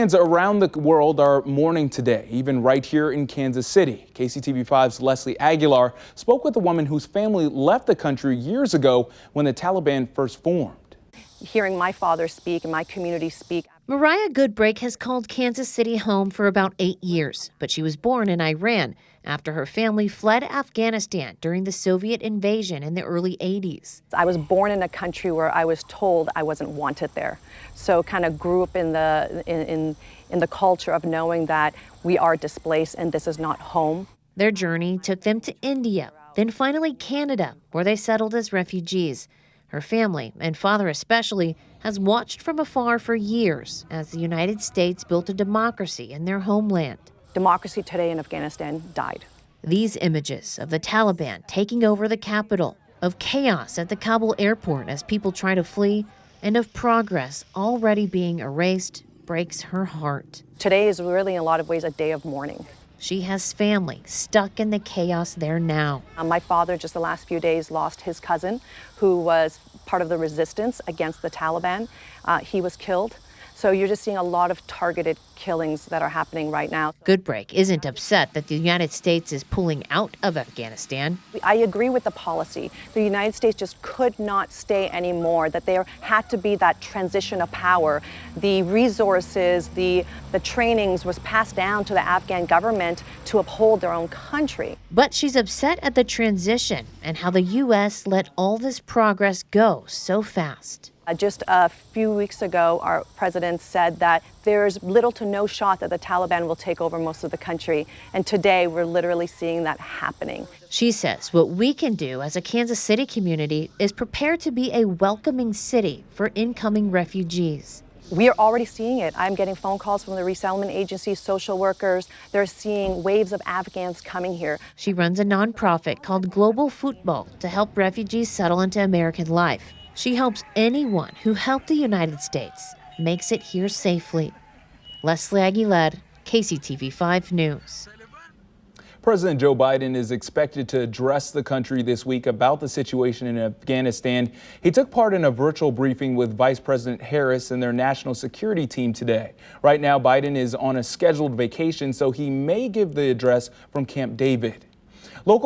Fans around the world are mourning today, even right here in Kansas City. KCTV5's Leslie Aguilar spoke with a woman whose family left the country years ago when the Taliban first formed. Hearing my father speak and my community speak. Mariah Goodbreak has called Kansas City home for about 8 years, but she was born in Iran after her family fled Afghanistan during the Soviet invasion in the early 80s. I was born in a country where I was told I wasn't wanted there. So kind of grew up in the culture of knowing that we are displaced and this is not home. Their journey took them to India, then finally Canada, where they settled as refugees. Her family, and father especially, has watched from afar for years as the United States built a democracy in their homeland. Democracy today in Afghanistan died. These images of the Taliban taking over the capital, of chaos at the Kabul airport as people try to flee, and of progress already being erased breaks her heart. Today is really in a lot of ways a day of mourning. She has family stuck in the chaos there now. My father just the last few days lost his cousin who was part of the resistance against the Taliban. He was killed. So you're just seeing a lot of targeted killings that are happening right now. Goodbreak isn't upset that the United States is pulling out of Afghanistan. I agree with the policy. The United States just could not stay anymore, that there had to be that transition of power. The resources, the trainings was passed down to the Afghan government to uphold their own country. But she's upset at the transition and how the U.S. let all this progress go so fast. Just a few weeks ago, our president said that there's little to no shot that the Taliban will take over most of the country. And today, we're literally seeing that happening. She says what we can do as a Kansas City community is prepare to be a welcoming city for incoming refugees. We are already seeing it. I'm getting phone calls from the resettlement agencies, social workers. They're seeing waves of Afghans coming here. She runs a nonprofit called Global Football to help refugees settle into American life. She helps anyone who helped the United States makes it here safely. Leslie Aguilar, KCTV5 News. President Joe Biden is expected to address the country this week about the situation in Afghanistan. He took part in a virtual briefing with Vice President Harris and their national security team today. Right now, Biden is on a scheduled vacation, so he may give the address from Camp David.